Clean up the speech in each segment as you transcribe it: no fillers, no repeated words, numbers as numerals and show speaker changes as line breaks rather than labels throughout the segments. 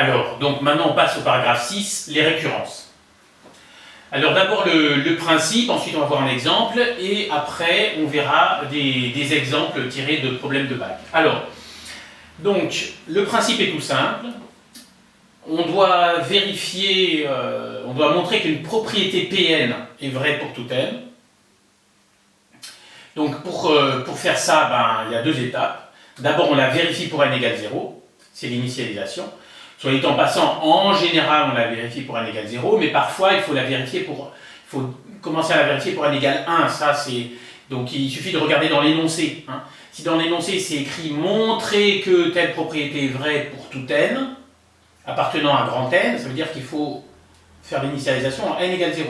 Alors, donc maintenant on passe au paragraphe 6, les récurrences. Alors d'abord le principe, ensuite on va voir un exemple, et après on verra des exemples tirés de problèmes de bac. Alors, donc le principe est tout simple. On doit vérifier, on doit montrer qu'une propriété Pn est vraie pour tout n. Donc pour faire ça, il y a deux étapes. D'abord on la vérifie pour n égale 0, c'est l'initialisation. Soit dit en passant, en général on la vérifie pour n égale 0, mais parfois il faut commencer à la vérifier pour n égale 1. Donc il suffit de regarder dans l'énoncé. Hein. Si dans l'énoncé c'est écrit montrer que telle propriété est vraie pour tout n, appartenant à grand n, ça veut dire qu'il faut faire l'initialisation en n égale 0.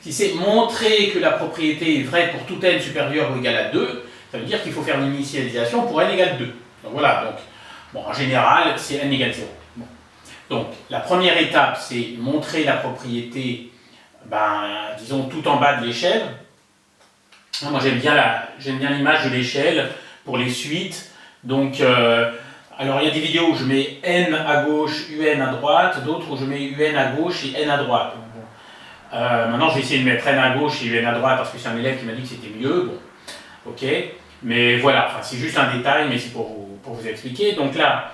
Si c'est montrer que la propriété est vraie pour tout n supérieur ou égal à 2, ça veut dire qu'il faut faire l'initialisation pour n égale 2. Donc voilà, en général, c'est n égale 0. Bon. Donc la première étape, c'est montrer la propriété, disons, tout en bas de l'échelle. Moi, j'aime bien l'image de l'échelle pour les suites. Donc, alors il y a des vidéos où je mets n à gauche, un à droite, d'autres où je mets un à gauche et n à droite. Maintenant, je vais essayer de mettre n à gauche et un à droite parce que c'est un élève qui m'a dit que c'était mieux. Bon, ok. Mais voilà, c'est juste un détail, mais c'est pour vous expliquer. Donc là,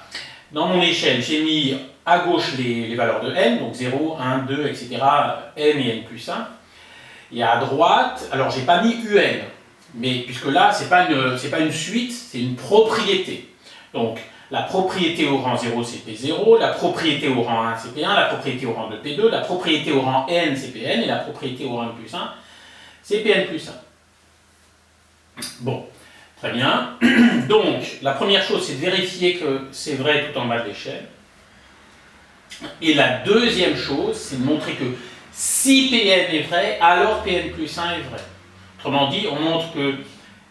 dans mon échelle, j'ai mis à gauche les valeurs de n, donc 0, 1, 2, etc., n et n plus 1. Et à droite, alors j'ai pas mis un, mais puisque là, c'est pas une suite, c'est une propriété. Donc, la propriété au rang 0, c'est P0, la propriété au rang 1, c'est P1, la propriété au rang 2, P2, la propriété au rang n, c'est Pn, et la propriété au rang n plus 1, c'est Pn plus 1. Bon, très bien. Donc, la première chose, c'est de vérifier que c'est vrai tout en bas de l'échelle. Et la deuxième chose, c'est de montrer que si Pn est vrai, alors Pn plus 1 est vrai. Autrement dit, on montre que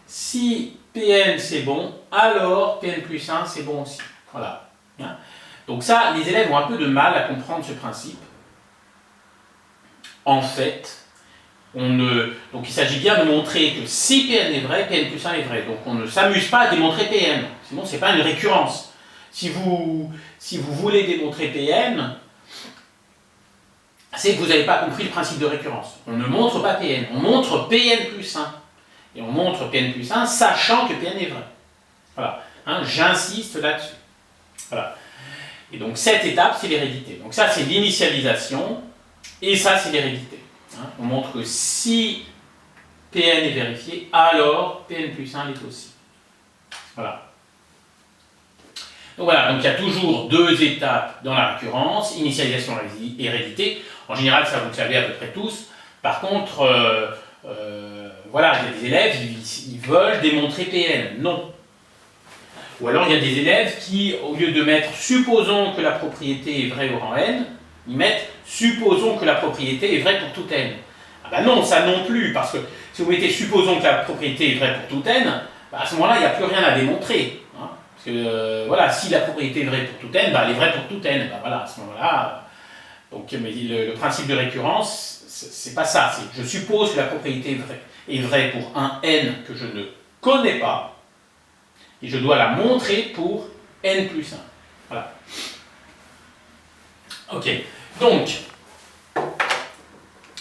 si Pn c'est bon, alors Pn plus 1 c'est bon aussi. Voilà. Donc ça, les élèves ont un peu de mal à comprendre ce principe. En fait, donc il s'agit bien de montrer que si Pn est vrai, Pn plus 1 est vrai. Donc on ne s'amuse pas à démontrer Pn, sinon ce n'est pas une récurrence. Si vous voulez démontrer Pn, c'est que vous n'avez pas compris le principe de récurrence. On ne montre pas Pn, on montre Pn plus 1. Et on montre Pn plus 1, sachant que Pn est vrai. Voilà, j'insiste là-dessus. Voilà. Et donc cette étape, c'est l'hérédité. Donc ça, c'est l'initialisation, et ça, c'est l'hérédité. On montre que si Pn est vérifié, alors Pn plus 1 l'est aussi. Voilà. Donc voilà, donc il y a toujours deux étapes dans la récurrence, initialisation et hérédité. En général, ça vous le savez à peu près tous. Par contre, voilà, il y a des élèves, ils veulent démontrer Pn. Non. Ou alors il y a des élèves qui, au lieu de mettre supposons que la propriété est vraie au rang n, ils mettent supposons que la propriété est vraie pour tout n. Ah ben non, ça non plus, parce que si vous mettez supposons que la propriété est vraie pour tout n, à ce moment-là, il n'y a plus rien à démontrer. Parce que voilà, si la propriété est vraie pour tout n, elle est vraie pour tout n. Voilà, à ce moment-là, donc mais le principe de récurrence, c'est pas ça. C'est je suppose que la propriété est vraie pour un n que je ne connais pas, et je dois la montrer pour n plus 1. Voilà. Ok. Donc,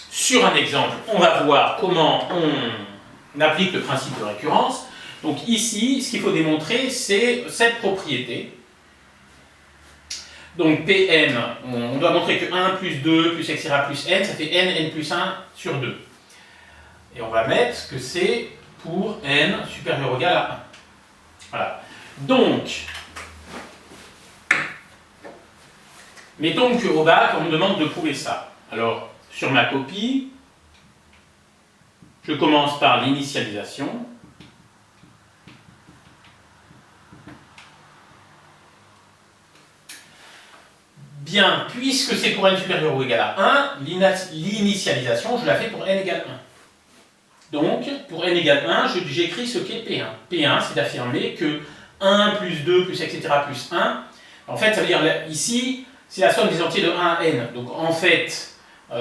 sur un exemple, on va voir comment on applique le principe de récurrence. Donc ici, ce qu'il faut démontrer, c'est cette propriété. Donc Pn, on doit montrer que 1 plus 2 plus etc. plus n, ça fait n plus 1 sur 2. Et on va mettre que c'est pour n supérieur ou égal à 1. Voilà. Donc, mettons qu'au bac, on me demande de prouver ça. Alors, sur ma copie, je commence par l'initialisation. Bien, puisque c'est pour n supérieur ou égal à 1, l'initialisation, je la fais pour n égale 1. Donc, pour n égale 1, j'écris ce qu'est P1. P1, c'est d'affirmer que 1 plus 2 plus etc. plus 1, en fait, ça veut dire, ici, c'est la somme des entiers de 1 à n. Donc, en fait,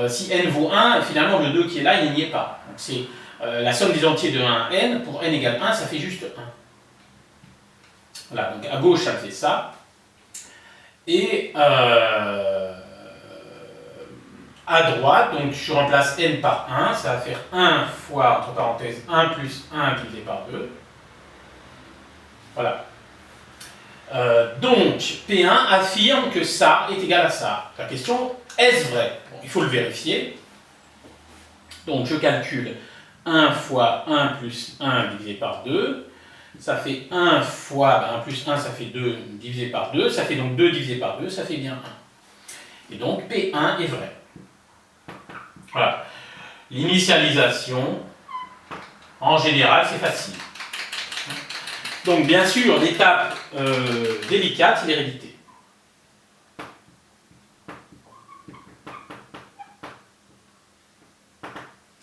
si n vaut 1, finalement, le 2 qui est là, il n'y est pas. Donc, c'est la somme des entiers de 1 à n, pour n égale 1, ça fait juste 1. Voilà, donc à gauche, ça me fait ça. Et à droite, donc je remplace n par 1, ça va faire 1 fois, entre parenthèses, 1 plus 1 divisé par 2. Voilà. Donc, P1 affirme que ça est égal à ça. La question, est-ce vrai? Bon, il faut le vérifier. Donc, je calcule 1 fois 1 plus 1 divisé par 2. Ça fait 1 fois, 1 plus 1, ça fait 2 divisé par 2. Ça fait donc 2 divisé par 2, ça fait bien 1. Et donc, P1 est vrai. Voilà. L'initialisation, en général, c'est facile. Donc, bien sûr, l'étape délicate, c'est l'hérédité.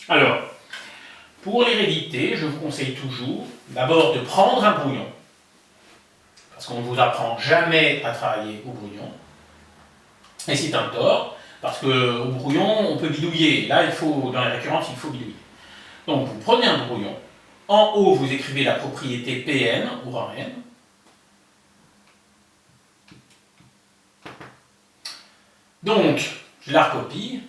Alors, pour l'hérédité, je vous conseille toujours d'abord de prendre un brouillon, parce qu'on ne vous apprend jamais à travailler au brouillon. Et c'est un tort, parce qu'au brouillon, on peut bidouiller. Là, dans les récurrences, il faut bidouiller. Donc, vous prenez un brouillon. En haut, vous écrivez la propriété Pn, au rang n. Donc, je la recopie.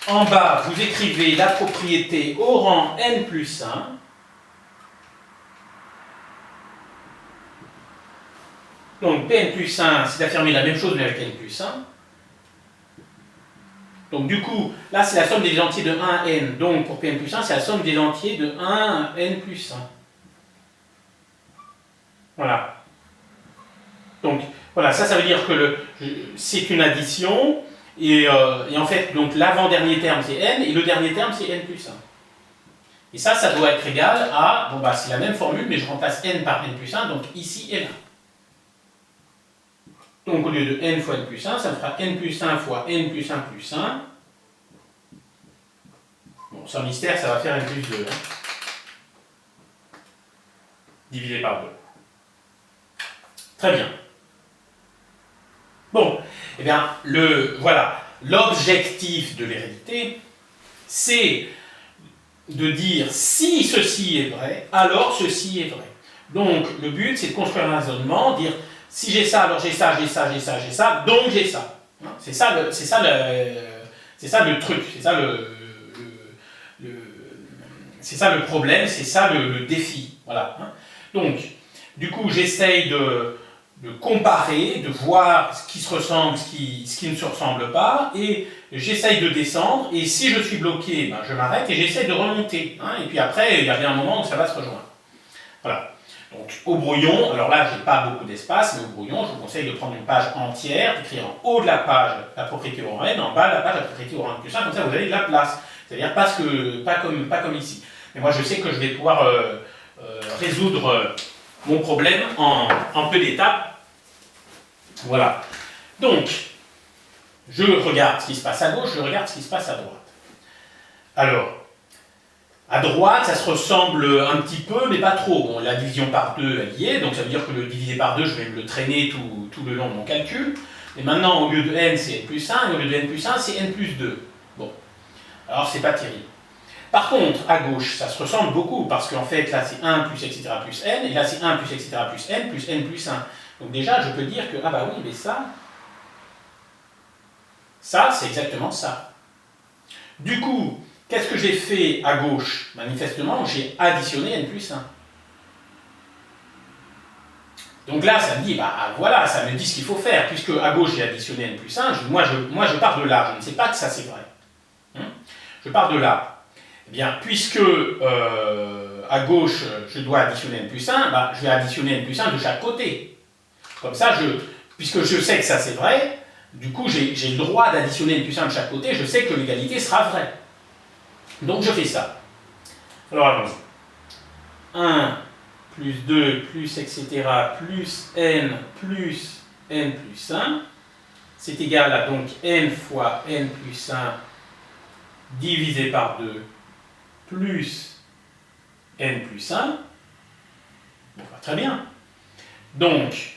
En bas, vous écrivez la propriété au rang n plus 1. Donc, Pn plus 1, c'est d'affirmer la même chose, mais avec n plus 1. Donc, du coup, là, c'est la somme des entiers de 1 à n. Donc, pour Pn plus 1, c'est la somme des entiers de 1 à n plus 1. Voilà. Donc, voilà, ça veut dire que c'est une addition. Et en fait, donc l'avant-dernier terme, c'est n, et le dernier terme, c'est n plus 1. Et ça doit être égal à, bon bah c'est la même formule, mais je remplace n par n plus 1, donc ici n1. Donc au lieu de n fois n plus 1, ça me fera n plus 1 fois n plus 1 plus 1. Bon, sans mystère, ça va faire n plus 2. Hein. Divisé par 2. Très bien. Bon, eh bien, voilà, l'objectif de l'hérédité, c'est de dire si ceci est vrai, alors ceci est vrai. Donc, le but, c'est de construire un raisonnement, dire si j'ai ça, alors j'ai ça, j'ai ça, j'ai ça, j'ai ça, donc j'ai ça. C'est ça le truc, c'est ça le problème, c'est ça le défi. Voilà. Donc, du coup, j'essaye de comparer, de voir ce qui se ressemble, ce qui ne se ressemble pas, et j'essaye de descendre, et si je suis bloqué, ben, je m'arrête et j'essaye de remonter. Et puis après, il y a bien un moment où ça va se rejoindre. Voilà. Donc au brouillon, alors là, je n'ai pas beaucoup d'espace, mais au brouillon, je vous conseille de prendre une page entière, d'écrire en haut de la page la propriété au rang n, en bas de la page la propriété au rang n plus 1, comme ça vous avez de la place. C'est-à-dire pas comme ici. Mais moi, je sais que je vais pouvoir résoudre mon problème en peu d'étapes. Voilà. Donc, je regarde ce qui se passe à gauche, je regarde ce qui se passe à droite. Alors, à droite, ça se ressemble un petit peu, mais pas trop. Bon, la division par 2, elle y est, donc ça veut dire que le divisé par 2, je vais me le traîner tout le long de mon calcul. Et maintenant, au lieu de n, c'est n plus 1, et au lieu de n plus 1, c'est n plus 2. Bon, alors c'est pas terrible. Par contre, à gauche, ça se ressemble beaucoup, parce qu'en fait, là, c'est 1 plus etc. plus n, et là, c'est 1 plus etc. plus n plus 1. Donc déjà, je peux dire que, ah bah oui, mais ça, c'est exactement ça. Du coup, qu'est-ce que j'ai fait à gauche? Manifestement, j'ai additionné n plus 1. Donc là, ça me dit, bah voilà, ça me dit ce qu'il faut faire, puisque à gauche, j'ai additionné n plus 1, moi, je pars de là, je ne sais pas que ça c'est vrai. Je pars de là. Eh bien, puisque à gauche, je dois additionner n plus 1, bah, je vais additionner n plus 1 de chaque côté. Comme ça, puisque je sais que ça c'est vrai, du coup j'ai le droit d'additionner n plus 1 de chaque côté, je sais que l'égalité sera vraie. Donc je fais ça. Alors allons-y. 1 plus 2 plus etc. plus n plus 1, c'est égal à donc n fois n plus 1 divisé par 2 plus n plus 1. Bon, très bien. Donc,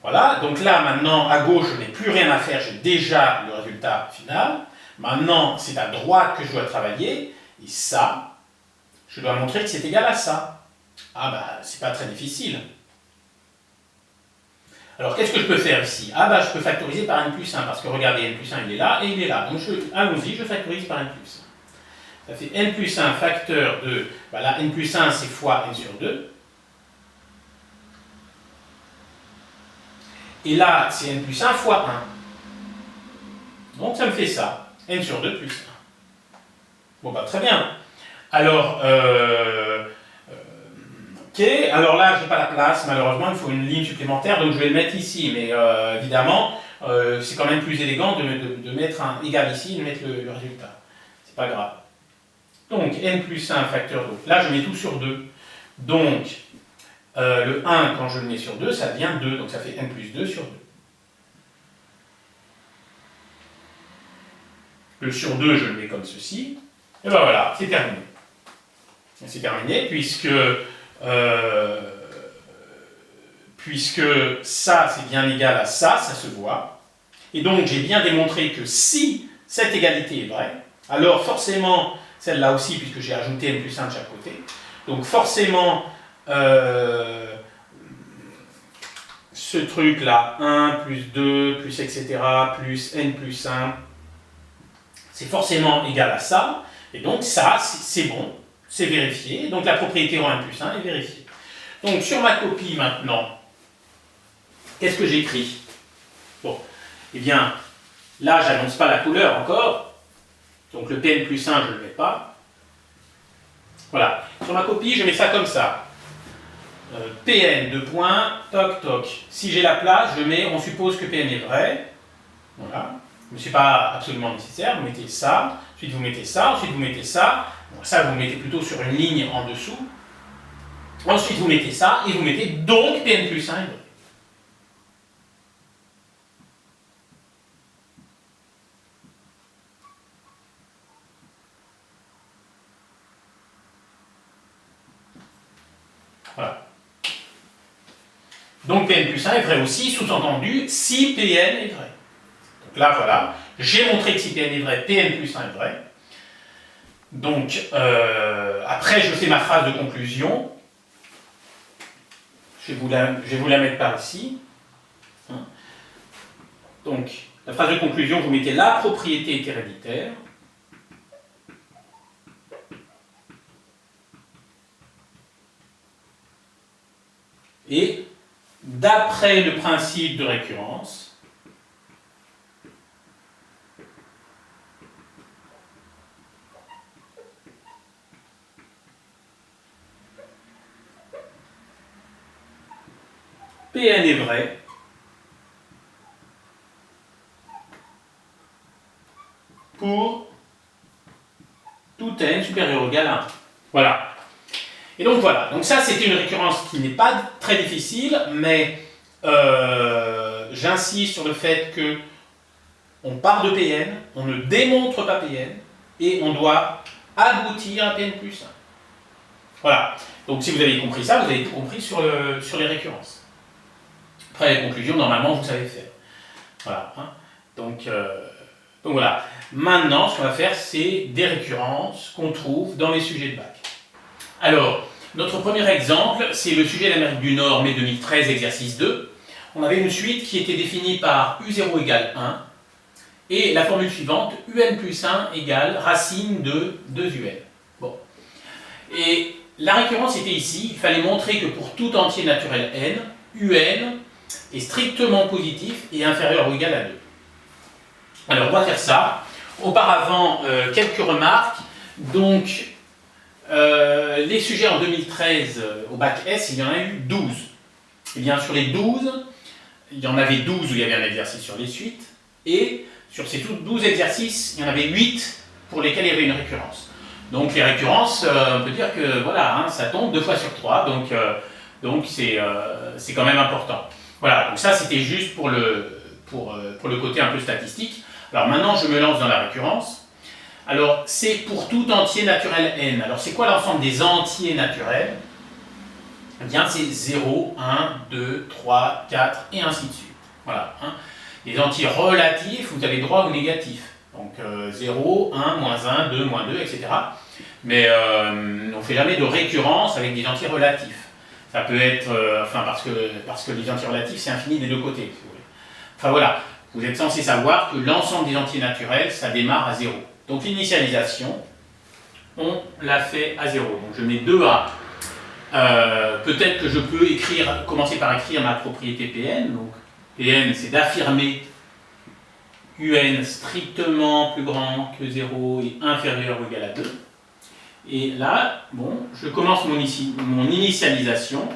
voilà, donc là maintenant à gauche je n'ai plus rien à faire, j'ai déjà le résultat final. Maintenant, c'est à droite que je dois travailler, et ça, je dois montrer que c'est égal à ça. Ah bah, c'est pas très difficile. Alors, qu'est-ce que je peux faire ici? Ah bah, je peux factoriser par n plus 1, parce que regardez, n plus 1, il est là, et il est là. Donc, allons-y, je factorise par n plus 1. Ça fait n plus 1 facteur de... Bah là, n plus 1, c'est fois n sur 2. Et là, c'est n plus 1 fois 1. Donc, ça me fait ça. N sur 2 plus 1. Bon, bah, très bien. Alors, ok, alors là, je n'ai pas la place, malheureusement, il faut une ligne supplémentaire, donc je vais le mettre ici, mais évidemment, c'est quand même plus élégant de mettre un égal ici et de mettre le résultat. C'est pas grave. Donc, n plus 1 facteur de... Là, je mets tout sur 2. Donc, le 1, quand je le mets sur 2, ça devient 2, donc ça fait n plus 2 sur 2. Le sur 2, je le mets comme ceci. Et ben voilà, c'est terminé. C'est terminé, puisque ça, c'est bien égal à ça, ça se voit. Et donc, j'ai bien démontré que si cette égalité est vraie, alors forcément, celle-là aussi, puisque j'ai ajouté n plus 1 de chaque côté, donc forcément, ce truc-là, 1 plus 2, plus etc., plus n plus 1, c'est forcément égal à ça, et donc ça, c'est bon, c'est vérifié, donc la propriété rho 1 plus 1 est vérifiée. Donc sur ma copie maintenant, qu'est-ce que j'écris? Bon, eh bien, là, j'annonce pas la couleur encore, donc le Pn plus 1, je ne le mets pas. Voilà, sur ma copie, je mets ça comme ça. Pn, deux points, toc, toc. Si j'ai la place, je mets, on suppose que Pn est vrai. Voilà. Mais ce n'est pas absolument nécessaire, vous mettez ça, ensuite vous mettez ça, ensuite vous mettez ça. Bon, ça, vous mettez plutôt sur une ligne en dessous. Ensuite, vous mettez ça, et vous mettez donc Pn plus 1 est vrai. Voilà. Donc Pn plus 1 est vrai aussi, sous-entendu, si Pn est vrai. Donc là, voilà, j'ai montré que si Pn est vrai, Pn plus 1 est vrai. Donc, après, je fais ma phrase de conclusion. Je vais vous la mettre par ici. Donc, la phrase de conclusion, vous mettez la propriété est héréditaire. Et, d'après le principe de récurrence, Pn est vrai pour tout n supérieur ou égal à 1. Voilà. Et donc voilà, donc ça c'était une récurrence qui n'est pas très difficile, mais j'insiste sur le fait que on part de Pn, on ne démontre pas Pn, et on doit aboutir à Pn plus 1. Voilà, donc si vous avez compris ça, vous avez tout compris sur les récurrences. Après les conclusions, normalement vous savez faire. Voilà, hein. Donc voilà, maintenant ce qu'on va faire c'est des récurrences qu'on trouve dans les sujets de bac. Alors, notre premier exemple, c'est le sujet de l'Amérique du Nord, mai 2013, exercice 2. On avait une suite qui était définie par U0 égale 1, et la formule suivante, UN plus 1 égale racine de 2UN. Bon. Et la récurrence était ici, il fallait montrer que pour tout entier naturel n, UN est strictement positif et inférieur ou égal à 2. Alors, on va faire ça. Auparavant, quelques remarques. Donc, les sujets en 2013 au bac S, il y en a eu 12. Et bien sur les 12, il y en avait 12 où il y avait un exercice sur les suites, et sur ces 12 exercices, il y en avait 8 pour lesquels il y avait une récurrence. Donc les récurrences, on peut dire que voilà, hein, ça tombe 2 fois sur 3, donc c'est quand même important. Voilà, donc ça c'était juste pour le côté un peu statistique. Alors maintenant je me lance dans la récurrence. Alors, c'est pour tout entier naturel n. Alors, c'est quoi l'ensemble des entiers naturels? Eh bien, c'est 0, 1, 2, 3, 4, et ainsi de suite. Voilà. Hein. Les entiers relatifs, vous avez droit ou négatif. Donc 0, 1, moins 1, 2, moins 2, etc. Mais on ne fait jamais de récurrence avec des entiers relatifs. Ça peut être, parce que les entiers relatifs, c'est infini des deux côtés, si vous voulez. Enfin voilà, vous êtes censé savoir que l'ensemble des entiers naturels, ça démarre à 0. Donc l'initialisation, on l'a fait à 0. Donc je mets 2A. Peut-être que je peux commencer par écrire ma propriété Pn. Donc Pn, c'est d'affirmer UN strictement plus grand que 0 et inférieur ou égal à 2. Et là, bon, je commence mon initialisation.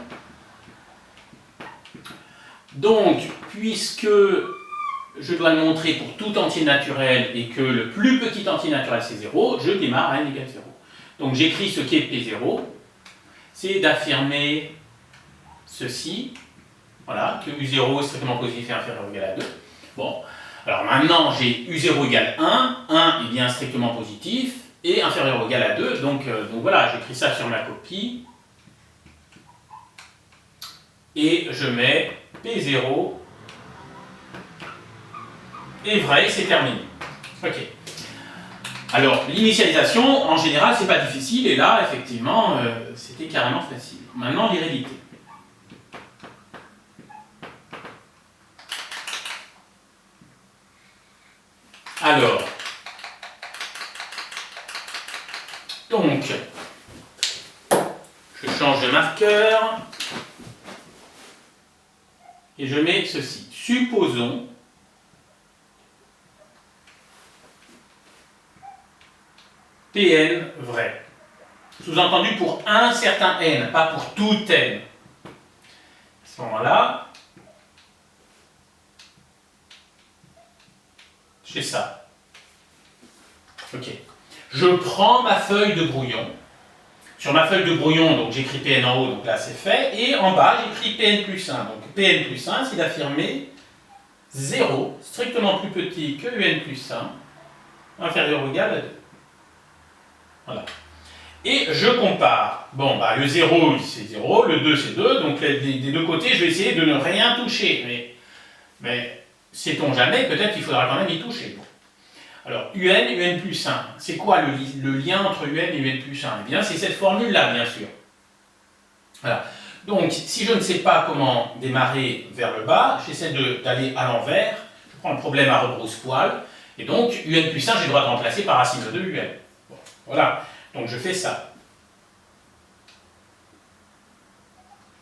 Donc, puisque je dois le montrer pour tout entier naturel et que le plus petit entier naturel c'est 0, je démarre à n égale 0. Donc j'écris ce qu'est P0, c'est d'affirmer ceci, voilà, que U0 est strictement positif et inférieur ou égal à 2. Bon, alors maintenant j'ai U0 égale 1, 1 est bien strictement positif, et inférieur ou égal à 2, donc voilà, j'écris ça sur ma copie, et je mets P0 est vrai, c'est terminé. Ok. Alors, l'initialisation, en général, c'est pas difficile, et là, effectivement, c'était carrément facile. Maintenant, l'hérédité. Alors, donc, je change de marqueur, et je mets ceci. Supposons Pn vrai. Sous-entendu pour un certain n, pas pour tout n. À ce moment-là, j'ai ça. Ok. Je prends ma feuille de brouillon. Sur ma feuille de brouillon, donc j'écris Pn en haut, donc là c'est fait. Et en bas, j'écris Pn plus 1. Donc Pn plus 1, c'est d'affirmer 0, strictement plus petit que Un plus 1, inférieur ou égal à 2. Voilà. Et je compare. Bon, bah, le 0, c'est 0, le 2, c'est 2, donc des deux côtés, je vais essayer de ne rien toucher. Mais sait-on jamais, peut-être qu'il faudra quand même y toucher. Bon. Alors, Un plus 1, c'est quoi le lien entre Un et Un plus 1? Eh bien, c'est cette formule-là, bien sûr. Voilà. Donc, si je ne sais pas comment démarrer vers le bas, j'essaie d'aller à l'envers, je prends le problème à rebrousse-poil, et donc, Un plus 1, j'ai le droit de remplacer par racine de Un. Bon, voilà, donc je fais ça.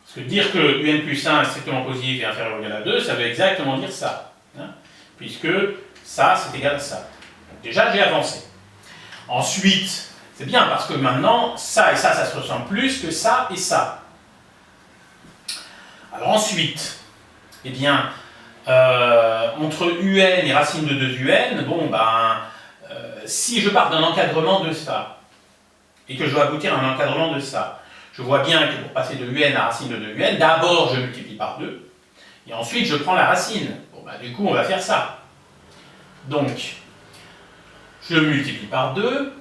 Parce que dire que Un plus 1 est strictement positif et inférieur ou égal à 2, ça veut exactement dire ça. Hein, puisque ça, c'est égal à ça. Donc déjà, j'ai avancé. Ensuite, c'est bien parce que maintenant, ça et ça se ressemble plus que ça et ça. Alors ensuite, eh bien, entre UN et racine de 2UN, bon, ben, si je pars d'un encadrement de ça, et que je dois aboutir à un encadrement de ça, je vois bien que pour passer de UN à racine de 2UN, d'abord je multiplie par 2, et ensuite je prends la racine. Bon, ben, du coup, on va faire ça. Donc, je multiplie par 2,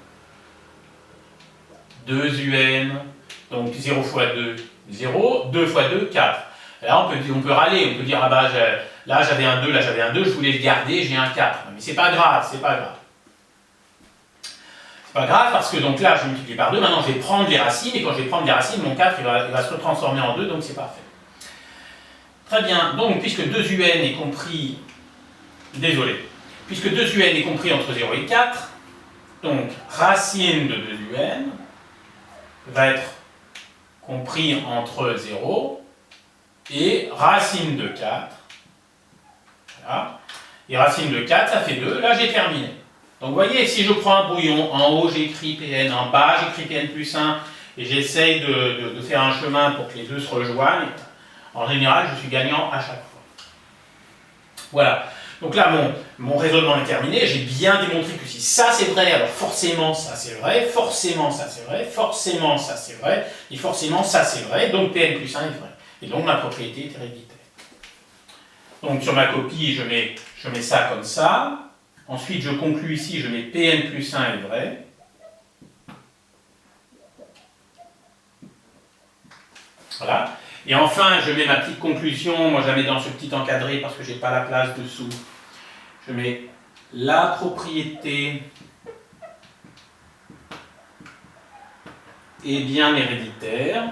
2UN, donc 0 fois 2, 0, 2 fois 2, 4. Là, on peut râler, on peut dire, ah bah, là j'avais un 2, là j'avais un 2, je voulais le garder, j'ai un 4. Mais c'est pas grave, c'est pas grave. C'est pas grave parce que donc là, je multiplie par 2, maintenant je vais prendre les racines, et quand je vais prendre les racines, mon 4 il va se retransformer en 2, donc c'est parfait. Très bien, donc puisque 2UN est compris, désolé, puisque 2UN est compris entre 0 et 4, donc racine de 2UN va être compris entre 0 et racine de 4. Voilà. Et racine de 4, ça fait 2. Là, j'ai terminé. Donc, vous voyez, si je prends un brouillon, en haut, j'écris Pn, en bas, j'écris Pn plus 1, et j'essaye de faire un chemin pour que les deux se rejoignent, en général, je suis gagnant à chaque fois. Voilà. Donc là, mon raisonnement est terminé. J'ai bien démontré que si ça c'est vrai, alors forcément ça c'est vrai, forcément ça c'est vrai, forcément ça c'est vrai, et forcément ça c'est vrai, donc Pn plus 1 est vrai. Et donc ma propriété est héréditaire. Donc sur ma copie, je mets ça comme ça. Ensuite, je conclus ici, je mets Pn plus 1 est vrai. Voilà. Et enfin, je mets ma petite conclusion, moi je la mets dans ce petit encadré parce que je n'ai pas la place dessous. Je mets la propriété est bien héréditaire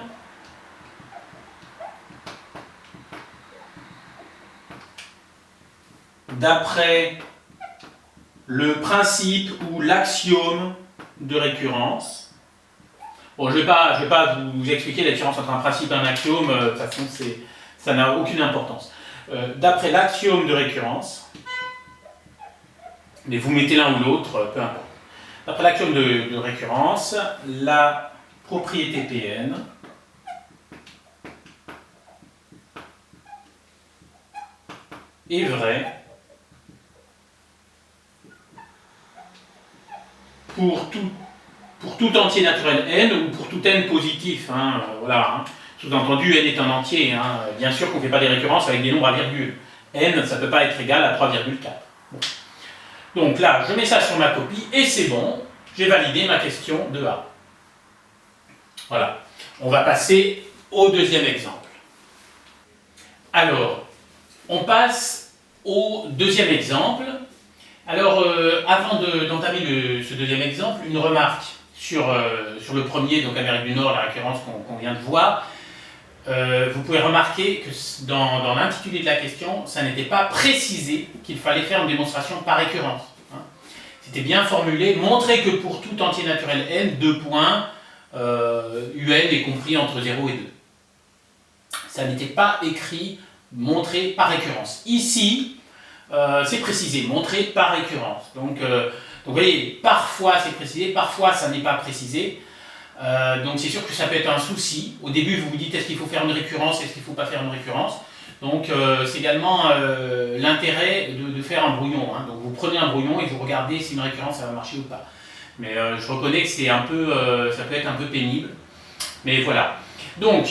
d'après le principe ou l'axiome de récurrence. Bon, je vais pas vous expliquer la différence entre un principe et un axiome, de toute façon ça n'a aucune importance. D'après l'axiome de récurrence, mais vous mettez l'un ou l'autre, peu importe. D'après l'axiome de récurrence, la propriété Pn est vraie pour tout entier naturel n ou pour tout n positif. Voilà, hein. Sous-entendu, n est un entier. Hein. Bien sûr qu'on ne fait pas des récurrences avec des nombres à virgule. N, ça ne peut pas être égal à 3,4. Bon. Donc là, je mets ça sur ma copie et c'est bon. J'ai validé ma question de A. Voilà. On va passer au deuxième exemple. Alors, on passe au deuxième exemple. Alors, avant d'entamer ce deuxième exemple, une remarque sur le premier, donc Amérique du Nord, la récurrence qu'on vient de voir. Vous pouvez remarquer que dans l'intitulé de la question, ça n'était pas précisé qu'il fallait faire une démonstration par récurrence. Hein. C'était bien formulé, montrer que pour tout entier naturel n, 2 points, un est compris entre 0 et 2. Ça n'était pas écrit montrer par récurrence. Ici, c'est précisé, montrer par récurrence. Donc vous voyez, parfois c'est précisé, parfois ça n'est pas précisé. Donc c'est sûr que ça peut être un souci. Au début, vous vous dites est-ce qu'il faut faire une récurrence, est-ce qu'il ne faut pas faire une récurrence. Donc c'est également l'intérêt de faire un brouillon. Hein. Donc vous prenez un brouillon et vous regardez si une récurrence ça va marcher ou pas. Mais je reconnais que c'est un peu, ça peut être un peu pénible. Mais voilà. Donc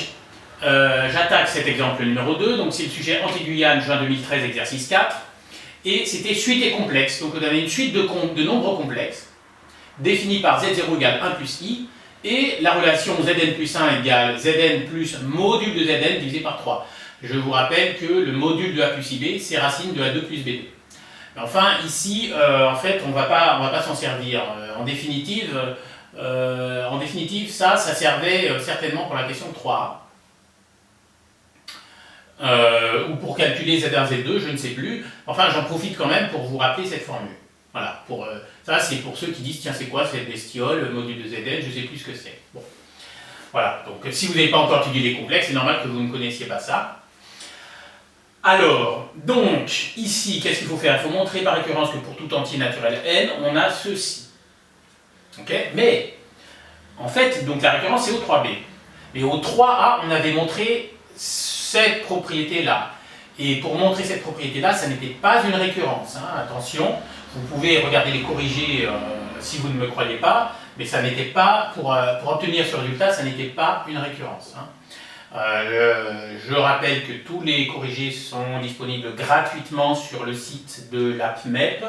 j'attaque cet exemple numéro 2. Donc c'est le sujet Antilles-Guyane, juin 2013, exercice 4. Et c'était suite et complexe. Donc on avait une suite de nombres complexes définie par z0 égale 1 plus i. Et la relation Zn plus 1 égale Zn plus module de Zn divisé par 3. Je vous rappelle que le module de A plus IB, c'est racine de A2 plus B2. Mais enfin, ici, en fait, on va pas s'en servir. En définitive, ça servait certainement pour la question 3A. Ou pour calculer Z1, Z2, je ne sais plus. Enfin, j'en profite quand même pour vous rappeler cette formule. Voilà, ça c'est pour ceux qui disent tiens c'est quoi cette bestiole, module de Zn, je ne sais plus ce que c'est. Bon. Voilà, donc si vous n'avez pas encore étudié les complexes, c'est normal que vous ne connaissiez pas ça. Alors, donc, ici, qu'est-ce qu'il faut faire? Il faut montrer par récurrence que pour tout entier naturel n, on a ceci. Ok? Mais, en fait, donc la récurrence c'est au 3b. Mais au 3a, on avait montré cette propriété-là. Et pour montrer cette propriété-là, ça n'était pas une récurrence. Hein, attention. Vous pouvez regarder les corrigés si vous ne me croyez pas, mais ça n'était pas, pour obtenir ce résultat, ça n'était pas une récurrence. Hein. Je rappelle que tous les corrigés sont disponibles gratuitement sur le site de l'APMEP.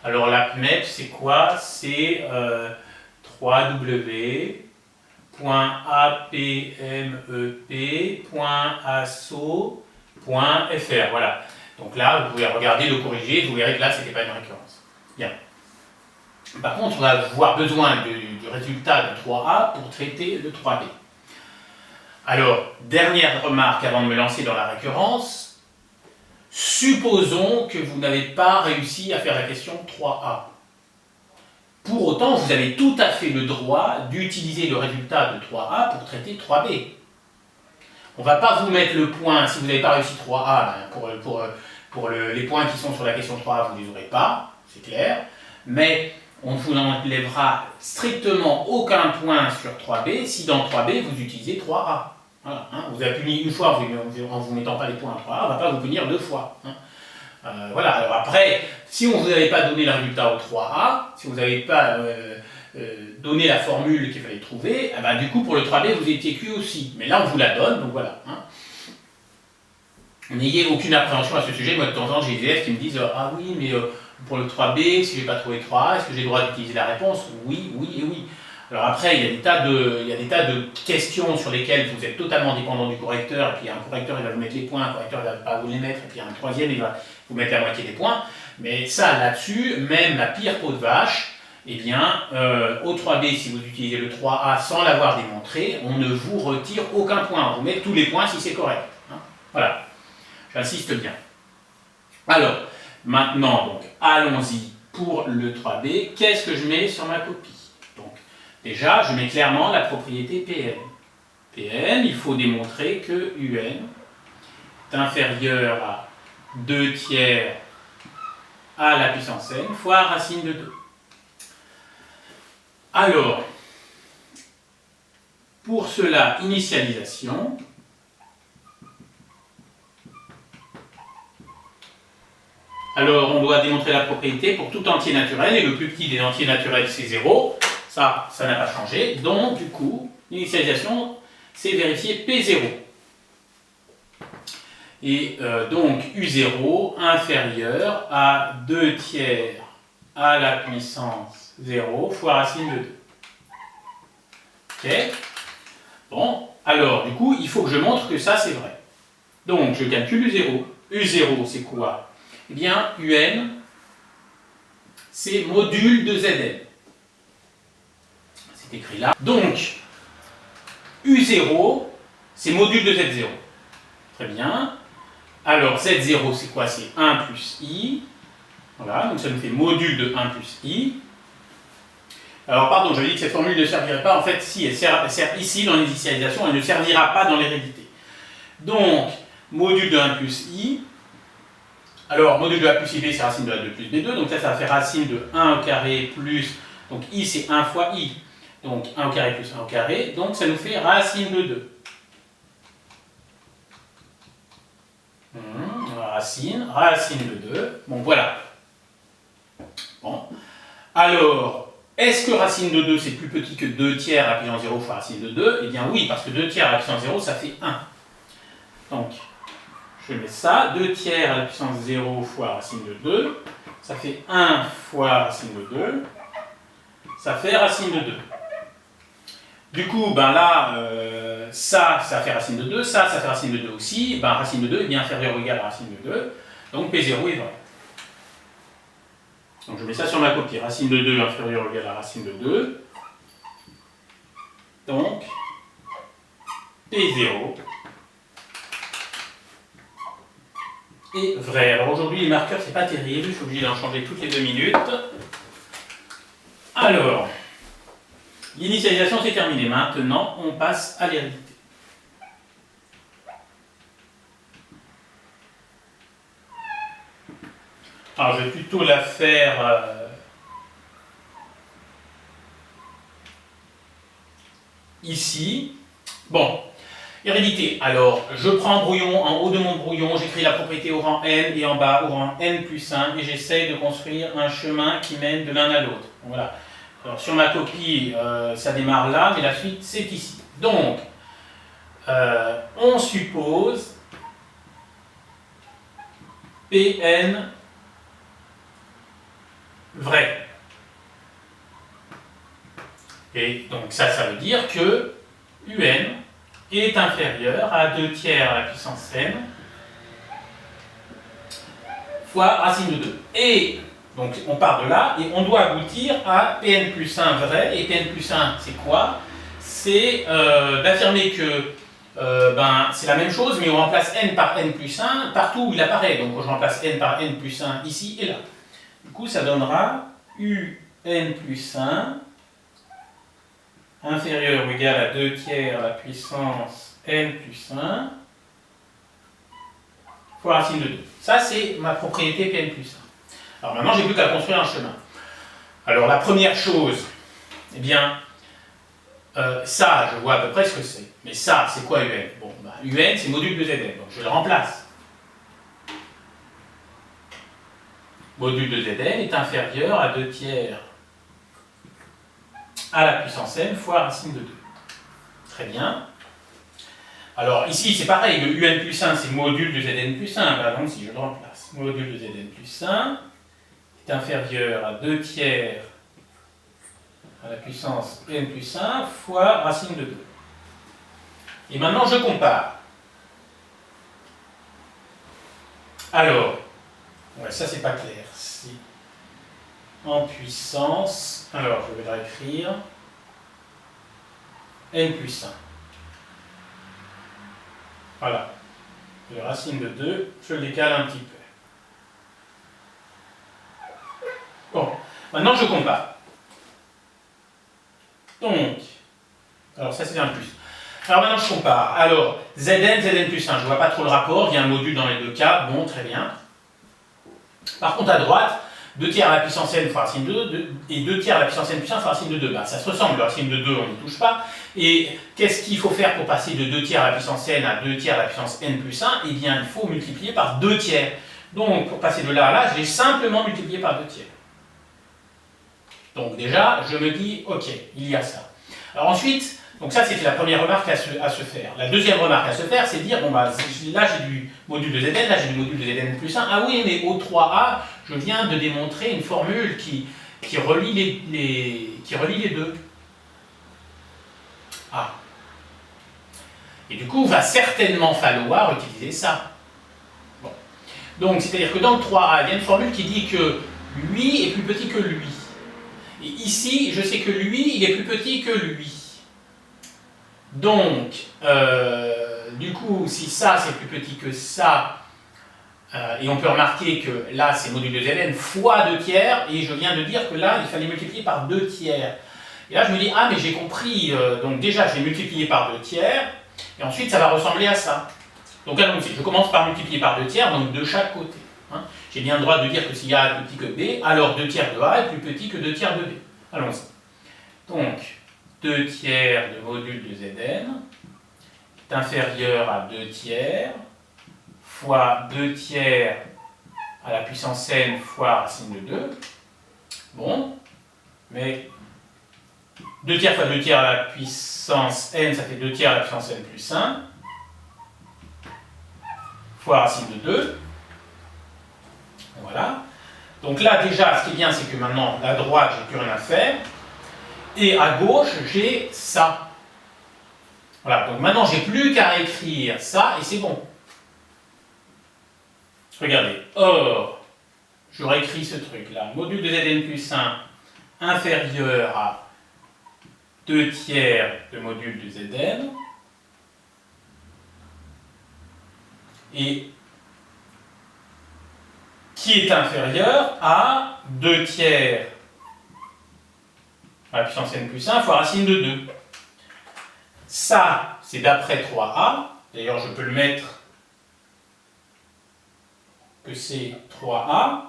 Alors l'APMEP, c'est quoi? C'est www.apmep.asso.fr. Voilà. Donc là, vous pouvez regarder le corrigé, vous verrez que là, ce n'était pas une récurrence. Bien. Par contre, on va avoir besoin du résultat de 3A pour traiter le 3B. Alors, dernière remarque avant de me lancer dans la récurrence. Supposons que vous n'avez pas réussi à faire la question 3A. Pour autant, vous avez tout à fait le droit d'utiliser le résultat de 3A pour traiter 3B. On ne va pas vous mettre le point, si vous n'avez pas réussi 3A, pour les points qui sont sur la question 3A, vous ne les aurez pas, c'est clair, mais on ne vous enlèvera strictement aucun point sur 3B si dans 3B vous utilisez 3A. Voilà, hein, vous avez puni une fois en ne vous mettant pas les points à 3A, on ne va pas vous punir 2 fois. Hein. Voilà, alors après, si on ne vous avait pas donné le résultat au 3A, si vous n'avez pas donné la formule qu'il fallait trouver, eh ben, du coup pour le 3B vous étiez cuit aussi. Mais là on vous la donne, donc voilà. Hein. N'ayez aucune appréhension à ce sujet. Moi de temps en temps j'ai des élèves qui me disent ah oui mais pour le 3B, si je n'ai pas trouvé 3A, est-ce que j'ai le droit d'utiliser la réponse? Oui, oui et oui. Alors après, il y a des tas de questions sur lesquelles vous êtes totalement dépendant du correcteur, et puis un correcteur il va vous mettre les points, un correcteur il ne va pas vous les mettre, et puis un troisième il va vous mettre la moitié des points. Mais ça, là-dessus, même la pire peau de vache, eh bien, au 3B, si vous utilisez le 3A sans l'avoir démontré, on ne vous retire aucun point. On vous met tous les points si c'est correct. Hein. Voilà, j'insiste bien. Alors, maintenant, donc, allons-y pour le 3B. Qu'est-ce que je mets sur ma copie? Donc, déjà, je mets clairement la propriété Pn. Pn, il faut démontrer que Un est inférieur à 2 tiers à la puissance n fois racine de 2. Alors, pour cela, initialisation. Alors, on doit démontrer la propriété pour tout entier naturel, et le plus petit des entiers naturels, c'est 0. Ça n'a pas changé. Donc, du coup, l'initialisation, c'est vérifier P0. Et donc, U0 inférieur à 2 tiers à la puissance 0 fois racine de 2. Ok? Bon, alors, du coup, il faut que je montre que ça, c'est vrai. Donc, je calcule U0. U0, c'est quoi? Eh bien, UN, c'est module de Zn. C'est écrit là. Donc, U0, c'est module de Z0. Très bien. Alors, Z0, c'est quoi? C'est 1 plus I. Voilà, donc ça nous fait module de 1 plus I. Alors, pardon, j'avais dit que cette formule ne servirait pas. En fait, si, elle sert ici dans l'initialisation, elle ne servira pas dans l'hérédité. Donc, module de 1 plus I. Alors, module de A plus IB, c'est racine de A2 plus B2. Donc, ça va faire racine de 1 au carré plus. Donc, I, c'est 1 fois I. Donc, 1 au carré plus 1 au carré. Donc, ça nous fait racine de 2. Racine de 2. Bon, voilà. Bon. Alors, est-ce que racine de 2, c'est plus petit que 2 tiers à la puissance 0 fois racine de 2? Eh bien, oui, parce que 2 tiers à la puissance 0, ça fait 1. Donc, je mets ça. 2 tiers à la puissance 0 fois racine de 2. Ça fait 1 fois racine de 2. Ça fait racine de 2. Du coup, ben là, ça fait racine de 2, ça fait racine de 2 aussi. Ben, racine de 2 est bien inférieure ou égale à racine de 2. Donc P0 est vrai. Donc je mets ça sur ma copie. Racine de 2 inférieure ou égale à racine de 2. Donc P0 est vrai. Alors aujourd'hui, les marqueurs, c'est pas terrible. Je suis obligé d'en changer toutes les 2 minutes. Alors, l'initialisation, c'est terminé. Maintenant, on passe à l'hérédité. Alors, je vais plutôt la faire ici. Bon, hérédité. Alors, je prends un brouillon, en haut de mon brouillon, j'écris la propriété au rang n et en bas au rang n plus 1 et j'essaye de construire un chemin qui mène de l'un à l'autre. Voilà. Alors, sur ma copie, ça démarre là, mais la suite, c'est ici. Donc, on suppose Pn vrai. Et donc ça veut dire que Un est inférieur à 2 tiers à la puissance n fois racine de 2. Et donc on part de là et on doit aboutir à Pn plus 1 vrai. Et Pn plus 1, c'est quoi? C'est d'affirmer que c'est la même chose, mais on remplace n par n plus 1 partout où il apparaît. Donc je remplace n par n plus 1 ici et là. Du coup, ça donnera Un plus 1 inférieur ou égal à 2 tiers à la puissance n plus 1 fois racine de 2. Ça, c'est ma propriété Pn plus 1. Alors maintenant, j'ai plus qu'à construire un chemin. Alors la première chose, eh bien, ça, je vois à peu près ce que c'est. Mais ça, c'est quoi Un? Bon, Un, c'est module de Zn, donc je le remplace. Module de Zn est inférieur à 2 tiers à la puissance n fois racine de 2. Très bien. Alors ici, c'est pareil, le Un plus 1, c'est module de Zn plus 1. Bah, donc si je le remplace, module de Zn plus 1 est inférieur à 2 tiers à la puissance n plus 1 fois racine de 2. Et maintenant, je compare. Alors, Ouais, ça c'est pas clair. C'est en puissance. Alors, je vais le réécrire. N plus 1. Voilà. Le racine de 2, je le décale un petit peu. Bon, maintenant je compare. Donc, alors ça c'est un plus. Alors maintenant je compare. Alors, Zn plus 1, je ne vois pas trop le rapport, il y a un module dans les deux cas, bon, très bien. Par contre à droite, 2 tiers à la puissance n fois racine de 2, et 2 tiers à la puissance n plus 1 fois racine de 2. Bah, ça se ressemble, le racine de 2 on n'y touche pas. Et qu'est-ce qu'il faut faire pour passer de 2 tiers à la puissance n à 2 tiers à la puissance n plus 1? Eh bien, il faut multiplier par 2 tiers. Donc, pour passer de là à là, j'ai simplement multiplié par 2 tiers. Donc déjà, je me dis, ok, il y a ça. Alors ensuite, donc ça c'était la première remarque à se faire. La deuxième remarque à se faire, c'est de dire, bon bah là j'ai du module de Zn, là j'ai du module de Zn plus 1. Ah oui, mais au 3a, je viens de démontrer une formule qui relie les deux. Ah. Et du coup, il va certainement falloir utiliser ça. Bon. Donc, c'est-à-dire que dans le 3a, il y a une formule qui dit que lui est plus petit que lui. Et ici, je sais que lui, il est plus petit que lui. Donc, du coup, si ça, c'est plus petit que ça, et on peut remarquer que là, c'est module de Zn fois 2 tiers, et je viens de dire que là, il fallait multiplier par 2 tiers. Et là, je me dis, ah, mais j'ai compris, donc déjà, j'ai multiplié par 2 tiers, et ensuite, ça va ressembler à ça. Donc, allons-y, je commence par multiplier par 2 tiers, donc de chaque côté. Hein. J'ai bien le droit de dire que si A est plus petit que B, alors 2 tiers de A est plus petit que 2 tiers de B. Allons-y. Donc, 2 tiers de module de Zn est inférieur à 2 tiers fois 2 tiers à la puissance n fois racine de 2. Bon, mais 2 tiers fois 2 tiers à la puissance n, ça fait 2 tiers à la puissance n plus 1 fois racine de 2. Voilà. Donc là, déjà, ce qui est bien, c'est que maintenant, à droite, j'ai plus rien à faire. Et à gauche, j'ai ça. Voilà, donc maintenant, j'ai plus qu'à écrire ça, et c'est bon. Regardez. Or, je réécris ce truc-là. Module de Zn plus 1 inférieur à 2 tiers de module de Zn. Et qui est inférieur à 2 tiers à la puissance n plus 1 fois racine de 2. Ça, c'est d'après 3a. D'ailleurs, je peux le mettre que c'est 3a.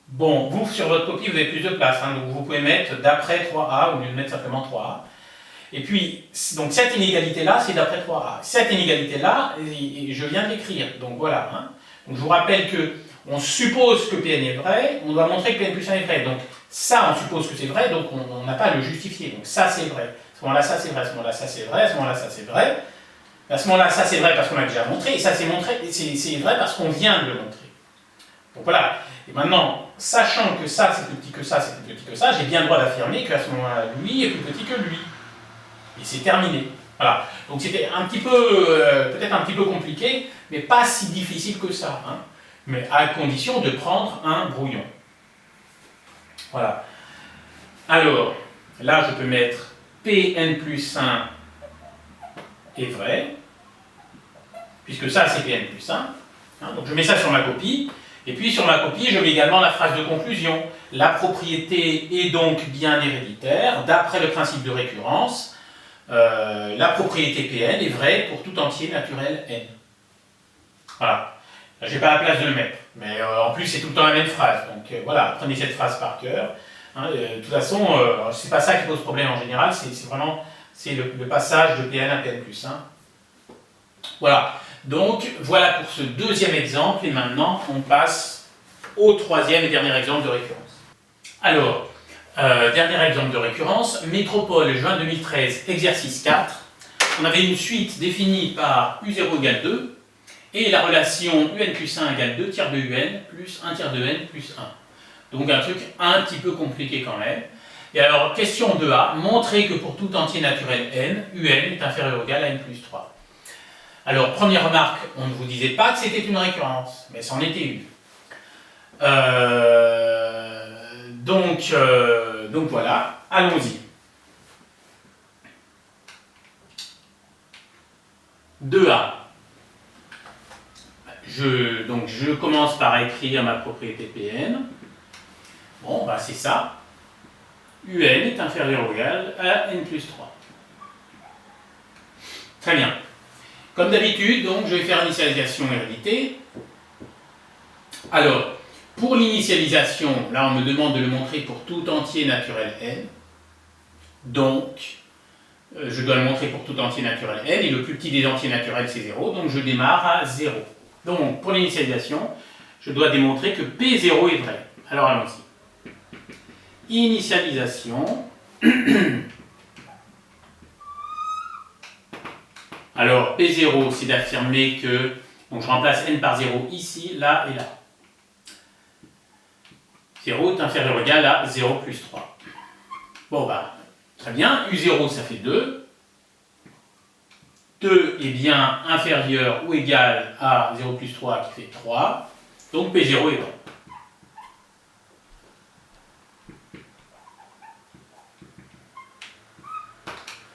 Bon, vous, sur votre copie, vous avez plus de place, hein, donc vous pouvez mettre d'après 3a au lieu de mettre simplement 3a. Et puis, donc cette inégalité-là, c'est d'après 3a. Cette inégalité-là, je viens de l'écrire, donc voilà. Hein. Donc je vous rappelle que on suppose que Pn est vrai, on doit montrer que Pn plus 1 est vrai. Donc ça, on suppose que c'est vrai, donc on n'a pas à le justifier. Donc ça, c'est vrai. À ce moment-là, ça, c'est vrai. À ce moment-là, ça, c'est vrai. À ce moment-là, ça, c'est vrai. À ce moment-là, ça, c'est vrai parce qu'on l'a déjà montré. Et ça, c'est vrai parce qu'on vient de le montrer. Donc voilà. Et maintenant, sachant que ça, c'est plus petit que ça, c'est plus petit que ça, j'ai bien le droit d'affirmer qu'à ce moment-là, lui est plus petit que lui. Et c'est terminé. Voilà. Donc c'était un petit peu, peut-être un petit peu compliqué, mais pas si difficile que ça. Hein. Mais à condition de prendre un brouillon. Voilà. Alors, là, je peux mettre Pn plus 1 est vrai, puisque ça, c'est Pn plus 1. Hein. Donc je mets ça sur ma copie. Et puis sur ma copie, je mets également la phrase de conclusion. La propriété est donc bien héréditaire, d'après le principe de récurrence. La propriété Pn est vraie pour tout entier naturel n. Voilà. Je n'ai pas la place de le mettre. Mais en plus, c'est tout le temps la même phrase. Donc voilà, prenez cette phrase par cœur. Hein, de toute façon, c'est pas ça qui pose problème en général, c'est vraiment le passage de Pn à Pn plus 1. Voilà. Donc voilà pour ce deuxième exemple. Et maintenant, on passe au troisième et dernier exemple de récurrence. Alors, dernier exemple de récurrence, Métropole, juin 2013, exercice 4. On avait une suite définie par U0 égale 2 et la relation UN plus 1 égale 2 tiers de UN plus 1 tiers de N plus 1. Donc un truc un petit peu compliqué quand même. Et alors, question 2a, montrer que pour tout entier naturel N, UN est inférieur ou égal à N plus 3. Alors, première remarque, on ne vous disait pas que c'était une récurrence, mais c'en était une. Donc voilà, allons-y. 2A. Je commence par écrire ma propriété Pn. Bon, bah c'est ça. Un est inférieur ou égal à n plus 3. Très bien. Comme d'habitude, donc, je vais faire initialisation hérédité. Alors, pour l'initialisation, là on me demande de le montrer pour tout entier naturel n. Donc, je dois le montrer pour tout entier naturel n, et le plus petit des entiers naturels c'est 0, donc je démarre à 0. Donc, pour l'initialisation, je dois démontrer que P0 est vrai. Alors allons-y. Initialisation. Alors, P0, c'est d'affirmer que, donc je remplace n par 0 ici, là et là. 0 est inférieur ou égal à 0 plus 3. Bon, bah, très bien. U0, ça fait 2. 2 est bien inférieur ou égal à 0 plus 3 qui fait 3. Donc P0 est vrai.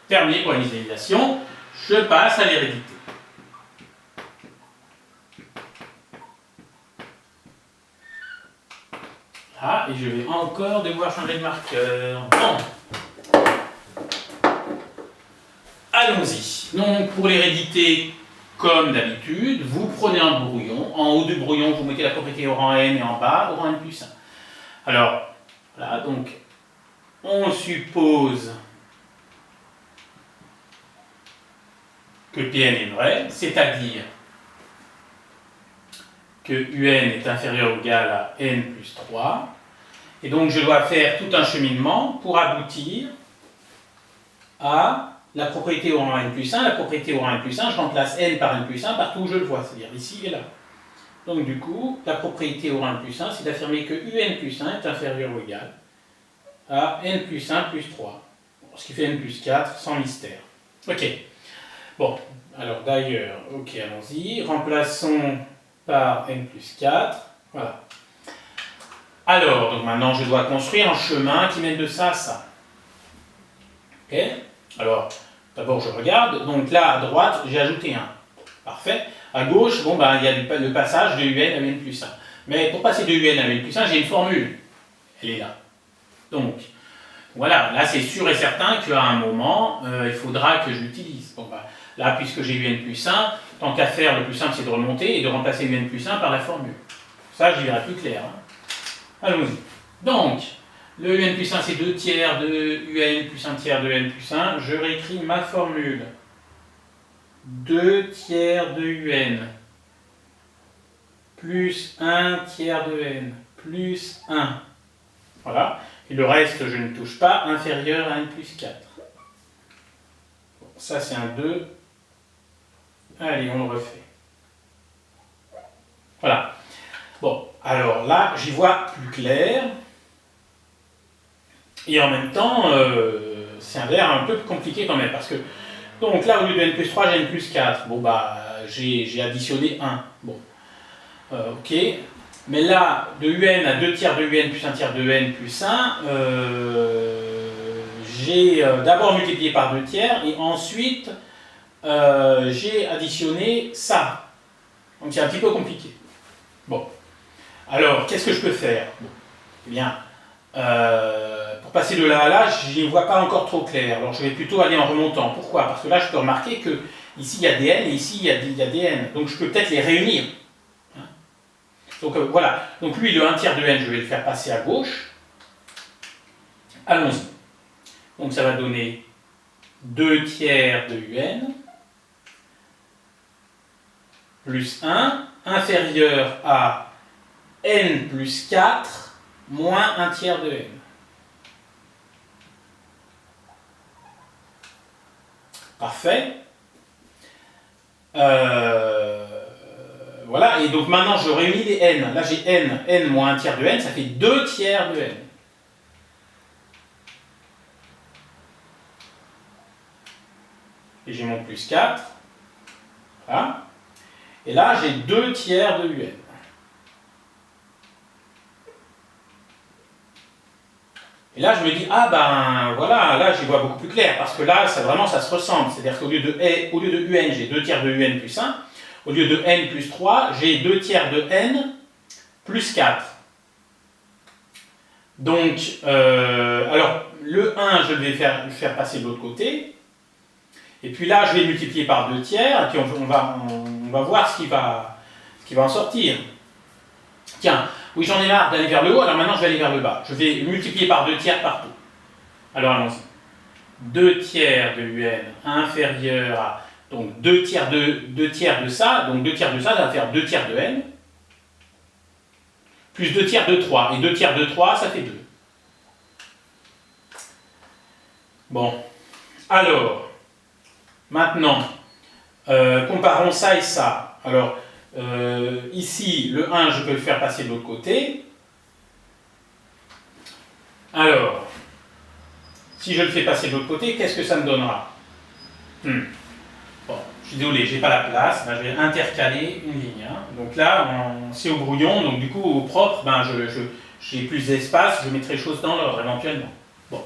Terminé pour l'initialisation. Je passe à l'hérédité. Ah, et je vais encore devoir changer de marqueur. Bon. Allons-y. Donc, pour l'hérédité, comme d'habitude, vous prenez un brouillon. En haut du brouillon, vous mettez la propriété au rang n et en bas au rang n plus 1. Alors, voilà, donc, on suppose que Pn est vrai, c'est-à-dire que Un est inférieur ou égal à n plus 3. Et donc, je dois faire tout un cheminement pour aboutir à la propriété au rang n plus 1. La propriété au rang n plus 1, je remplace n par n plus 1 partout où je le vois, c'est-à-dire ici et là. Donc du coup, la propriété au rang n plus 1, c'est d'affirmer que Un plus 1 est inférieur ou égal à n plus 1 plus 3. Ce qui fait n plus 4, sans mystère. Ok. Bon, alors d'ailleurs, ok, allons-y. Remplaçons par n plus 4. Voilà. Alors, donc maintenant, je dois construire un chemin qui mène de ça à ça. Ok. Alors, d'abord, je regarde. Donc là, à droite, j'ai ajouté 1. Parfait. À gauche, bon, ben, il y a le passage de Un à n plus 1. Mais pour passer de Un à n plus 1, j'ai une formule. Elle est là. Donc, voilà. Là, c'est sûr et certain qu'à un moment, il faudra que je l'utilise. Bon, ben, là, puisque j'ai n plus 1, tant qu'à faire, le plus simple, c'est de remonter et de remplacer n plus 1 par la formule. Ça, j'y verrai plus clair. Hein. Allons-y. Donc, le Un plus 1, c'est 2 tiers de Un plus 1 tiers de n plus 1. Je réécris ma formule. 2 tiers de Un plus 1 tiers de n plus 1. Voilà. Et le reste, je ne touche pas, inférieur à n plus 4. Bon, ça, c'est un 2. Allez, on le refait. Voilà. Bon, alors là, j'y vois plus clair. Et en même temps, c'est un l'air un peu compliqué quand même, parce que, donc là, au lieu de n plus 3, j'ai n plus 4. Bon, bah, j'ai additionné 1. Bon, ok. Mais là, de Un à 2 tiers de Un plus 1 tiers de n plus 1, j'ai d'abord multiplié par 2 tiers, et ensuite, j'ai additionné ça. Donc c'est un petit peu compliqué. Bon. Alors, qu'est-ce que je peux faire? Bon. Eh bien, pour passer de là à là, je n'y vois pas encore trop clair. Alors, je vais plutôt aller en remontant. Pourquoi? Parce que là, je peux remarquer que ici, il y a des n et ici, il y a des n. Donc, je peux peut-être les réunir. Hein. Donc, voilà. Donc, lui, le 1 tiers de n, je vais le faire passer à gauche. Allons-y. Donc, ça va donner 2 tiers de un plus 1 inférieur à n plus 4 moins 1 tiers de n. Parfait. Voilà, et donc maintenant je réunis les n. Là j'ai n moins 1 tiers de n, ça fait 2 tiers de n. Et j'ai mon plus 4. Voilà. Et là, j'ai 2 tiers de UN. Et là, je me dis, ah ben voilà, là j'y vois beaucoup plus clair, parce que là, vraiment, ça se ressemble. C'est-à-dire qu'au lieu de UN, j'ai 2 tiers de UN plus 1. Au lieu de N plus 3, j'ai 2 tiers de N plus 4. Donc, alors, le 1, je vais le faire passer de l'autre côté. Et puis là, je vais multiplier par 2 tiers, et puis on va voir ce qui va en sortir. Tiens, oui, j'en ai marre d'aller vers le haut, alors maintenant je vais aller vers le bas. Je vais multiplier par 2 tiers partout. Alors allons-y. 2 tiers de UN inférieur à, donc 2 tiers de ça, donc 2 tiers de ça, ça va faire 2 tiers de N, plus 2 tiers de 3, et 2 tiers de 3, ça fait 2. Bon, alors, maintenant, comparons ça et ça. Alors, ici, le 1, je peux le faire passer de l'autre côté. Alors, si je le fais passer de l'autre côté, qu'est-ce que ça me donnera? Bon, je suis désolé, j'ai pas la place. Là, je vais intercaler une ligne. Hein. Donc là, c'est au brouillon, donc du coup, au propre, ben, j'ai plus d'espace, je mettrai les choses dans l'ordre éventuellement. Bon.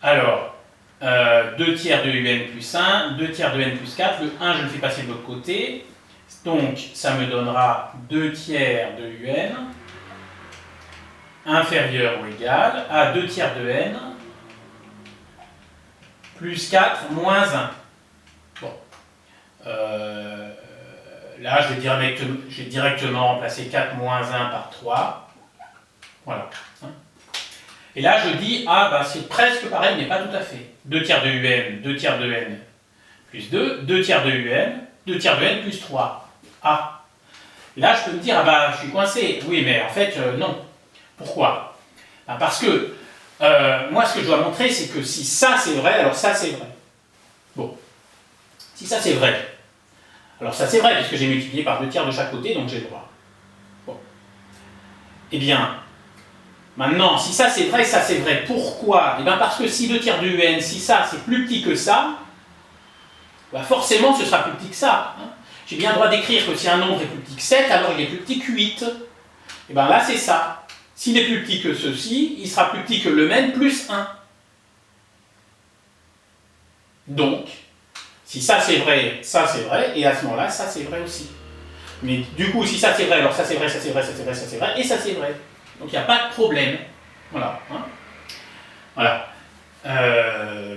Alors, 2 tiers de UN plus 1, 2 tiers de N plus 4. Le 1, je le fais passer de l'autre côté. Donc, ça me donnera 2 tiers de UN inférieur ou égal à 2 tiers de N plus 4 moins 1. Bon. Là, je vais directement remplacer 4 moins 1 par 3. Voilà. Et là, je dis, ah, bah, c'est presque pareil, mais pas tout à fait. 2 tiers de UN, 2 tiers de N plus 2, 2 tiers de UN, 2 tiers de N plus 3. Ah. Là, je peux me dire, ah bah, je suis coincé. Oui, mais en fait, non. Pourquoi? Ben, parce que moi, ce que je dois montrer, c'est que si ça c'est vrai, alors ça c'est vrai. Bon. Si ça c'est vrai, alors ça c'est vrai, puisque j'ai multiplié par 2 tiers de chaque côté, donc j'ai le droit. Bon. Eh bien, maintenant, si ça c'est vrai, ça c'est vrai. Pourquoi? Eh bien, parce que si 2 tiers de UN, si ça c'est plus petit que ça, ben forcément ce sera plus petit que ça. Hein. J'ai bien le droit d'écrire que si un nombre est plus petit que 7, alors il est plus petit que 8. Et bien là, c'est ça. S'il est plus petit que ceci, il sera plus petit que le même plus 1. Donc, si ça c'est vrai, et à ce moment-là, ça c'est vrai aussi. Mais du coup, si ça c'est vrai, alors ça c'est vrai, ça c'est vrai, ça c'est vrai, ça c'est vrai, et ça c'est vrai. Donc il n'y a pas de problème. Voilà. Hein. Voilà.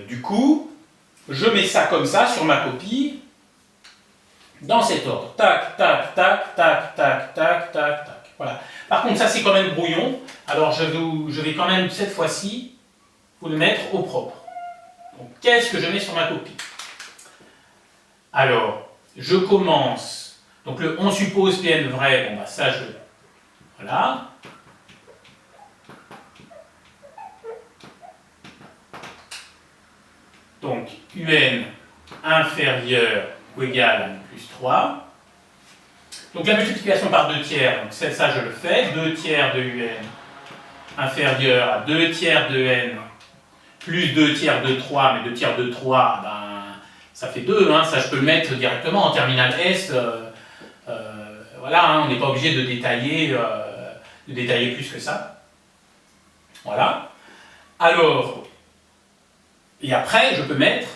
Du coup, je mets ça comme ça sur ma copie, dans cet ordre. Tac, tac, tac, tac, tac, tac, tac, tac. Voilà. Par contre, ça c'est quand même brouillon, alors je vais quand même cette fois-ci vous le mettre au propre. Donc, qu'est-ce que je mets sur ma copie? Alors, je commence. Donc, on suppose PN vrai, bon bah ça je. Voilà. Donc, UN inférieur ou égal à plus 3. Donc la multiplication par 2 tiers, donc ça je le fais, 2 tiers de UN inférieur à 2 tiers de N plus 2 tiers de 3, mais 2 tiers de 3, ben, ça fait 2, hein, ça je peux le mettre directement en terminale S, voilà, hein, on n'est pas obligé de détailler plus que ça. Voilà. Alors, et après je peux mettre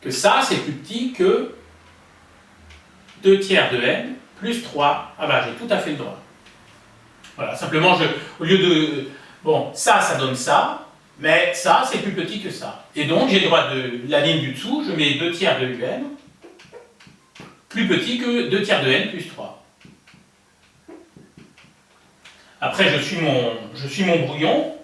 que ça c'est plus petit que 2 tiers de N plus 3. Ah bah j'ai tout à fait le droit. Voilà, simplement, au lieu de... Bon, ça donne ça, mais ça, c'est plus petit que ça. Et donc, j'ai le droit de la ligne du dessous, je mets 2 tiers de UN, plus petit que 2 tiers de N plus 3. Après, je suis mon brouillon.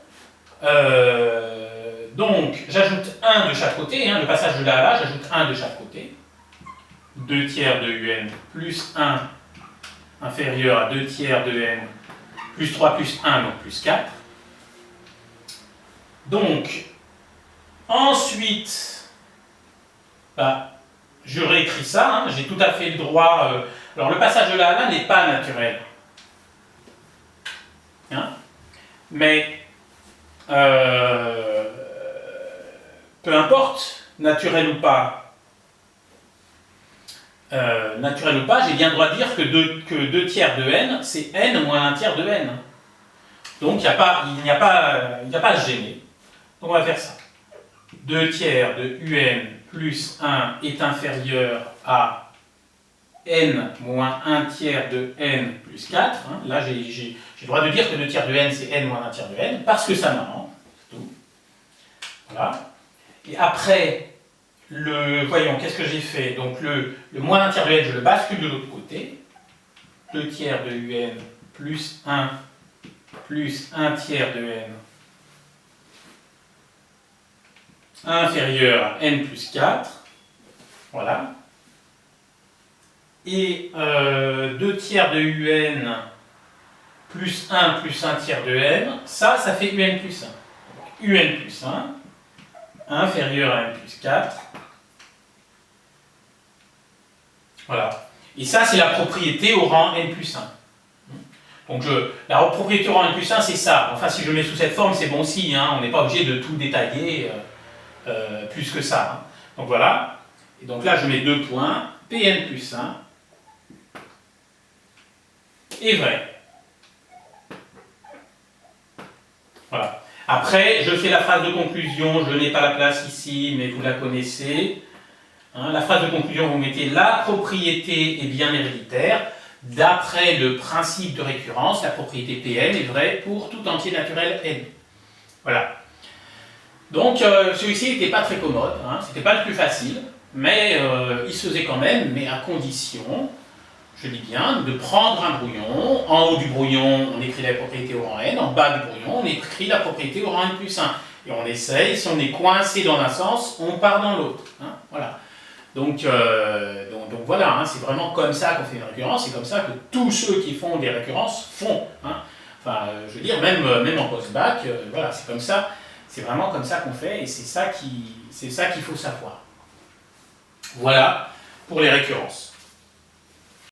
Donc, j'ajoute 1 de chaque côté, hein, le passage de là à là, j'ajoute 1 de chaque côté. 2 tiers de UN plus 1 inférieur à 2 tiers de N plus 3 plus 1, donc plus 4. Donc, ensuite, bah, je réécris ça, hein, j'ai tout à fait le droit. Alors, le passage de là à là n'est pas naturel. Hein, mais, peu importe, naturel ou pas, naturel ou pas, j'ai bien le droit de dire que 2 tiers de n, c'est n moins 1 tiers de n. Donc il n'y a pas à se gêner. Donc on va faire ça. 2 tiers de un plus 1 est inférieur à n moins 1 tiers de n plus 4. Hein. Là, j'ai le droit de dire que 2 tiers de n, c'est n moins 1 tiers de n, parce que ça m'arrange. Tout. Voilà. Et après, voyons, qu'est-ce que j'ai fait? Donc le moins 1 tiers de n, je le bascule de l'autre côté. 2 tiers de un plus 1 tiers de n inférieur à n plus 4. Voilà. Et 2 tiers de un plus 1 tiers de n, ça fait un plus 1. Donc, un plus 1 inférieur à n plus 4. Voilà. Et ça, c'est la propriété au rang n plus 1. Donc la propriété au rang n plus 1, c'est ça. Enfin, si je mets sous cette forme, c'est bon aussi. Hein. On n'est pas obligé de tout détailler plus que ça. Hein. Donc voilà. Et donc là, je mets 2 points. Pn plus 1 est vrai. Voilà. Après, je fais la phrase de conclusion. Je n'ai pas la place ici, mais vous la connaissez. Hein, la phrase de conclusion, vous mettez la propriété est bien héréditaire. D'après le principe de récurrence, la propriété Pn est vraie pour tout entier naturel n. Voilà. Donc celui-ci n'était pas très commode, hein, c'était pas le plus facile, mais il se faisait quand même, mais à condition, je dis bien, de prendre un brouillon. En haut du brouillon, on écrit la propriété au rang n, en bas du brouillon, on écrit la propriété au rang n plus 1. Et on essaye, si on est coincé dans un sens, on part dans l'autre. Hein, voilà. Donc voilà, hein, c'est vraiment comme ça qu'on fait une récurrence, c'est comme ça que tous ceux qui font des récurrences font. Hein. Enfin, je veux dire, même en post-bac, voilà, c'est comme ça, c'est vraiment comme ça qu'on fait, et c'est ça qu'il faut savoir. Voilà pour les récurrences.